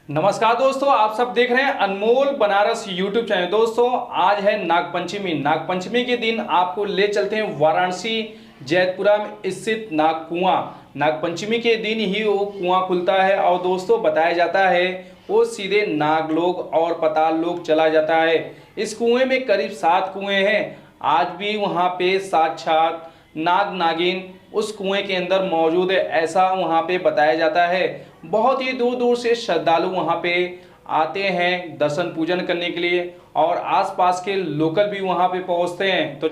नमस्कार दोस्तों, आप सब देख रहे हैं अनमोल बनारस यूट्यूब चैनल। दोस्तों आज है नागपंचमी। नागपंचमी के दिन आपको ले चलते हैं वाराणसी जैतपुरा में स्थित नाग कुआं। नागपंचमी के दिन ही वो कुआं खुलता है और दोस्तों बताया जाता है वो सीधे नागलोक और पाताल लोक चला जाता है। इस कुएं में करीब 7 कुएं हैं। आज भी वहाँ पे साक्षात नाग नागिन उस कुएं के अंदर मौजूद है, ऐसा वहाँ पे बताया जाता है। बहुत ही दूर दूर से श्रद्धालु वहाँ पे आते हैं दर्शन पूजन करने के लिए और आसपास के लोकल भी वहाँ पे पहुँचते हैं। तो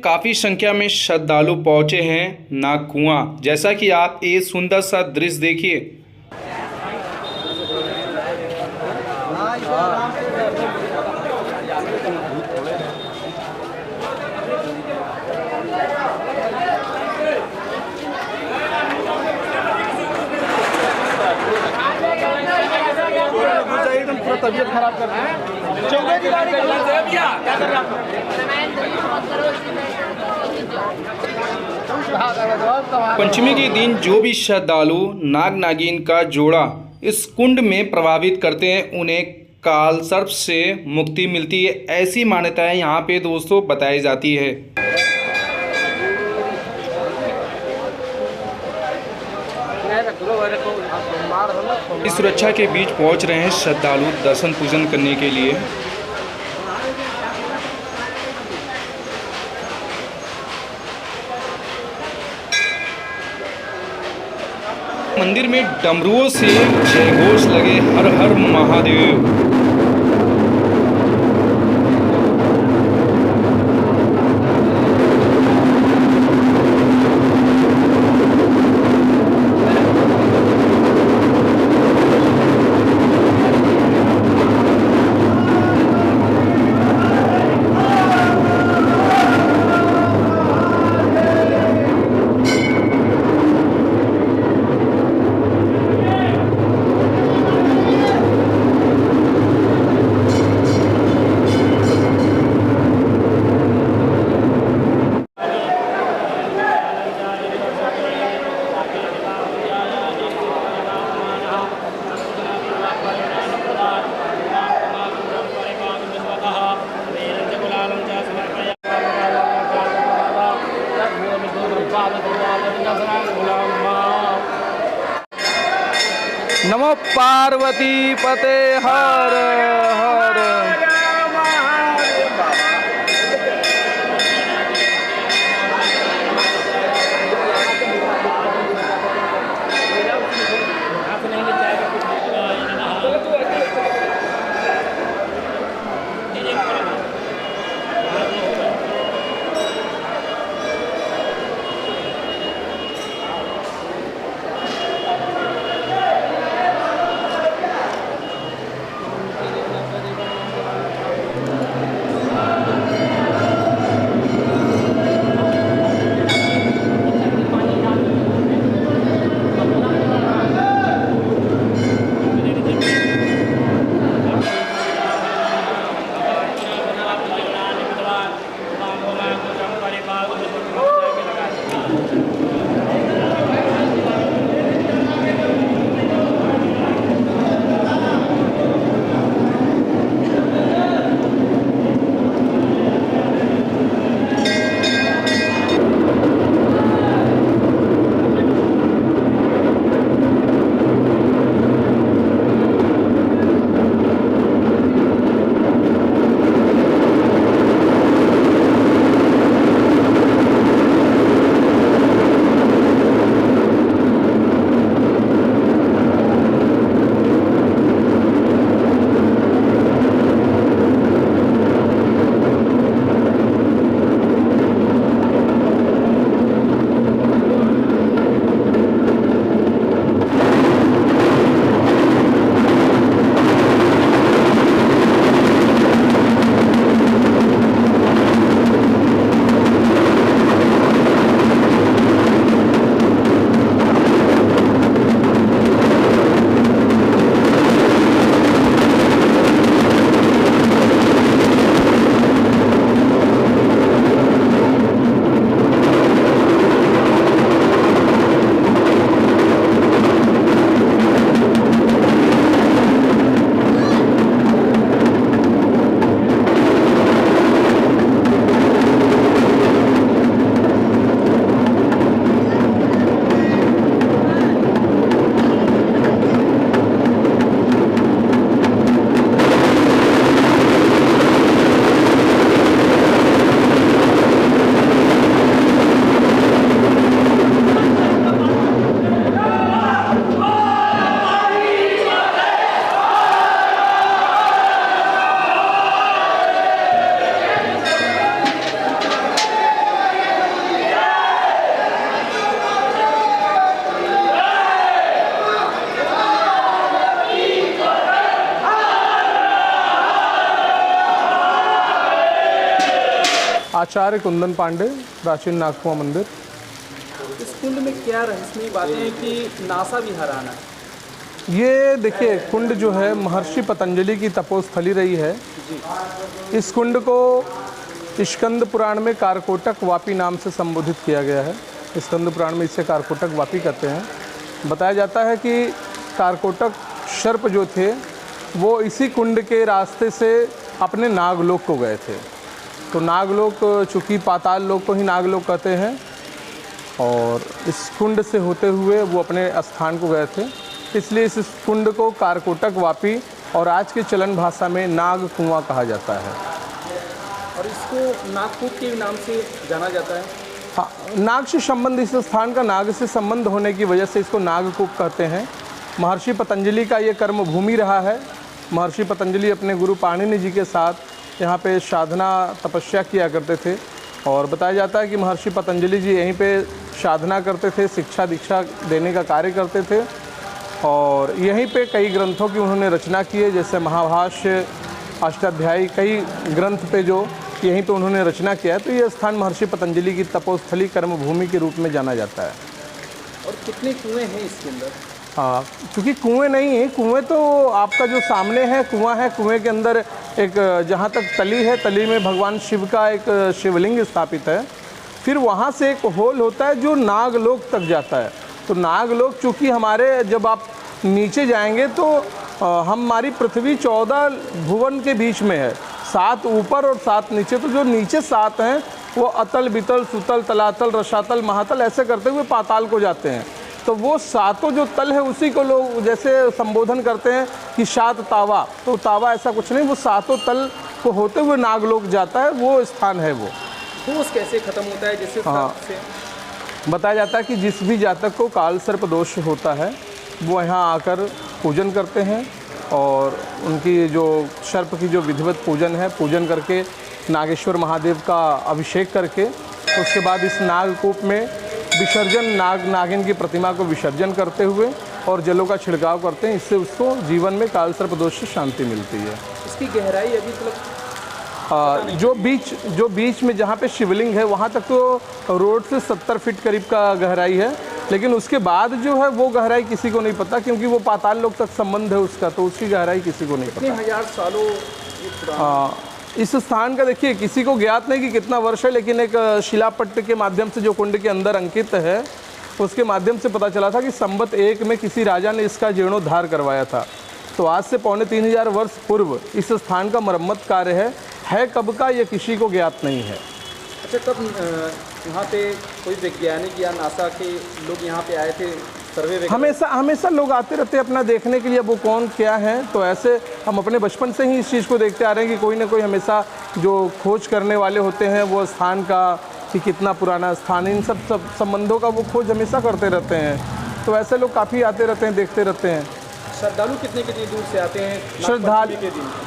काफ़ी संख्या में श्रद्धालु पहुँचे हैं नाग कुआं। जैसा कि आप ये सुंदर सा दृश्य देखिए। एकदम पूरा तबीयत खराब कर रहा है। चौबे की गाड़ी कर क्या कर रहा है। पंचमी के दिन जो भी श्रद्धालु नाग नागिन का जोड़ा इस कुंड में प्रभावित करते हैं उन्हें काल सर्प से मुक्ति मिलती है, ऐसी मान्यताएं यहाँ पे दोस्तों बताई जाती है। इस सुरक्षा के बीच पहुंच रहे हैं श्रद्धालु दर्शन पूजन करने के लिए। मंदिर में डमरुओं से जयघोष लगे, हर हर महादेव। नमो पार्वती पते हर हर। आचार्य कुंदन पांडे, प्राचीन नागकुआं मंदिर। इस कुंड में क्या रहस्यमयी बातें हैं कि नासा भी हैरान है? ये देखिए, कुंड जो है महर्षि पतंजलि की तपोस्थली रही है। इस कुंड को स्कंद पुराण में कारकोटक वापी नाम से संबोधित किया गया है। स्कंद पुराण में इसे कारकोटक वापी कहते हैं। बताया जाता है कि कारकोटक सर्प जो थे वो इसी कुंड के रास्ते से अपने नागलोक को गए थे। तो नागलोक, चूँकि पाताल लोक को ही नागलोक कहते हैं, और इस कुंड से होते हुए वो अपने स्थान को गए थे, इसलिए इस कुंड को कारकोटक वापी और आज के चलन भाषा में नाग कुआं कहा जाता है। और इसको नागकूप के नाम से जाना जाता है। हाँ, नाग से संबंध, इस स्थान का नाग से संबंध होने की वजह से इसको नागकूप कहते हैं। महर्षि पतंजलि का ये कर्म भूमि रहा है। महर्षि पतंजलि अपने गुरु पाणिनि जी के साथ यहाँ पे साधना तपस्या किया करते थे, और बताया जाता है कि महर्षि पतंजलि जी यहीं पे साधना करते थे, शिक्षा दीक्षा देने का कार्य करते थे, और यहीं पे कई ग्रंथों की उन्होंने रचना की है, जैसे महाभाष्य, अष्टाध्यायी, कई ग्रंथ पे जो यहीं पे उन्होंने रचना किया है। तो ये स्थान महर्षि पतंजलि की तपोस्थली, कर्मभूमि के रूप में जाना जाता है। और कितने कुएँ हैं इसके अंदर? हाँ, क्योंकि कुएं नहीं है, कुएं तो आपका जो सामने है कुआं है। कुएं के अंदर एक, जहाँ तक तली है, तली में भगवान शिव का एक शिवलिंग स्थापित है। फिर वहाँ से एक होल होता है जो नागलोक तक जाता है। तो नागलोक, चूँकि हमारे, जब आप नीचे जाएंगे तो हमारी पृथ्वी 14 भुवन के बीच में है, 7 ऊपर और 7 नीचे। तो जो नीचे 7 हैं वो अतल, बितल, सुतल, तलातल, रसातल, महातल ऐसे करते हुए पाताल को जाते हैं। तो वो 7 जो तल है उसी को लोग जैसे संबोधन करते हैं कि 7 तावा। तो तावा ऐसा कुछ नहीं, वो 7 तल को होते हुए नागलोक जाता है, वो स्थान है। वो दोष कैसे खत्म होता है? जैसे से बताया जाता है कि जिस भी जातक को काल सर्प दोष होता है वो यहाँ आकर पूजन करते हैं, और उनकी जो सर्प की जो विधिवत पूजन है, पूजन करके नागेश्वर महादेव का अभिषेक करके उसके बाद इस नागकूप में विसर्जन, नागिन की प्रतिमा को विसर्जन करते हुए और जलों का छिड़काव करते हैं। इससे उसको जीवन में काल सर्प दोष से शांति मिलती है। इसकी गहराई अभी तक जो बीच में जहाँ पे शिवलिंग है वहाँ तक तो रोड से 70 फीट करीब का गहराई है, लेकिन उसके बाद जो है वो गहराई किसी को नहीं पता, क्योंकि वो पाताल लोक तक संबंध है उसका, तो उसकी गहराई किसी को नहीं पता। 1000 सालों इस स्थान का देखिए किसी को ज्ञात नहीं कि कितना वर्ष है, लेकिन एक शिलापट्ट के माध्यम से जो कुंड के अंदर अंकित है उसके माध्यम से पता चला था कि संवत 1 में किसी राजा ने इसका जीर्णोद्धार करवाया था। तो आज से पौने 3000 वर्ष पूर्व इस स्थान का मरम्मत कार्य है कब का ये किसी को ज्ञात नहीं है। अच्छा, तब यहाँ पे कोई वैज्ञानिक या नासा के लोग यहाँ पे आए थे सर्वे? हमेशा लोग आते रहते हैं अपना देखने के लिए, वो कौन क्या है। तो ऐसे हम अपने बचपन से ही इस चीज़ को देखते आ रहे हैं कि कोई ना कोई हमेशा जो खोज करने वाले होते हैं वो स्थान का, कि कितना पुराना स्थान, इन सब संबंधों का वो खोज हमेशा करते रहते हैं। तो ऐसे लोग काफ़ी आते रहते हैं, देखते रहते हैं। श्रद्धालु कितने दूर से आते हैं?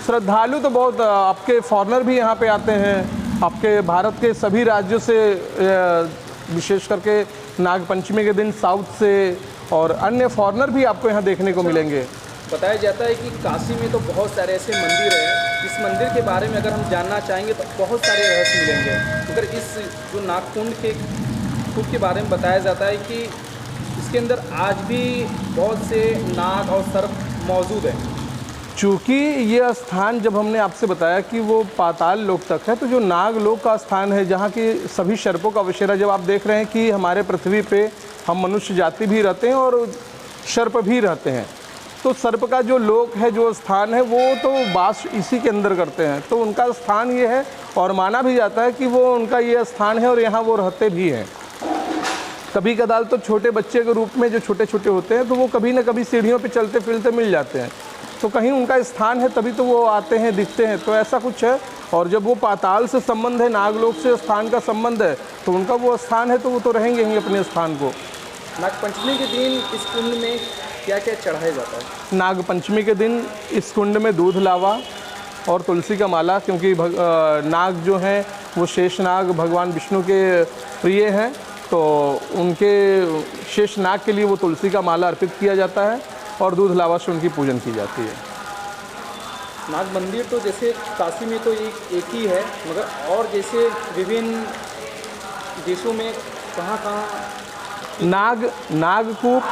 श्रद्धालु तो बहुत, आपके फॉरेनर भी यहाँ पे आते हैं, आपके भारत के सभी राज्यों से, विशेष करके नागपंचमी के दिन साउथ से और अन्य फॉरेनर भी आपको यहाँ देखने को मिलेंगे। बताया जाता है कि काशी में तो बहुत सारे ऐसे मंदिर हैं, इस मंदिर के बारे में अगर हम जानना चाहेंगे तो बहुत सारे रहस्य मिलेंगे। मगर इस जो नागकुंड के बारे में बताया जाता है कि इसके अंदर आज भी बहुत से नाग और सर्प मौजूद हैं। चूँकि ये स्थान, जब हमने आपसे बताया कि वो पाताल लोक तक है, तो जो नागलोक का स्थान है जहाँ की सभी सर्पों का बसेरा, जब आप देख रहे हैं कि हमारे पृथ्वी पे हम मनुष्य जाति भी रहते हैं और सर्प भी रहते हैं, तो सर्प का जो लोक है, जो स्थान है, वो तो वास इसी के अंदर करते हैं। तो उनका स्थान ये है, और माना भी जाता है कि वो उनका ये स्थान है और यहाँ वो रहते भी हैं। कभी कदाल तो छोटे बच्चे के रूप में जो छोटे छोटे होते हैं, तो वो कभी ना कभी सीढ़ियों पे चलते फिरते मिल जाते हैं। तो कहीं उनका स्थान है, तभी तो वो आते हैं, दिखते हैं। तो ऐसा कुछ है। और जब वो पाताल से संबंध है, नागलोक से स्थान का संबंध है, तो उनका वो स्थान है, तो वो तो रहेंगे ही अपने स्थान को। नागपंचमी के दिन इस कुंड में क्या क्या चढ़ाया जाता है? नागपंचमी के दिन इस कुंड में दूध लावा और तुलसी का माला, क्योंकि नाग जो हैं वो शेषनाग भगवान विष्णु के प्रिय हैं, तो उनके शेषनाग के लिए वो तुलसी का माला अर्पित किया जाता है और दूध लावा से उनकी पूजन की जाती है। नाग मंदिर तो जैसे काशी में तो एक ही है, मगर और जैसे विभिन्न देशों में कहाँ नागकूप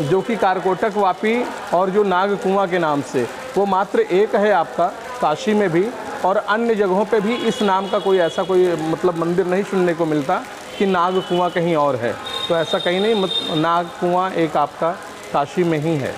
जो कि कारकोटक वापी और जो नाग कुआं के नाम से, वो मात्र एक है आपका काशी में भी, और अन्य जगहों पे भी इस नाम का कोई ऐसा कोई मतलब मंदिर नहीं सुनने को मिलता कि नाग कुआं कहीं और है। तो ऐसा कहीं नहीं, नाग कुआं एक आपका काशी में ही है।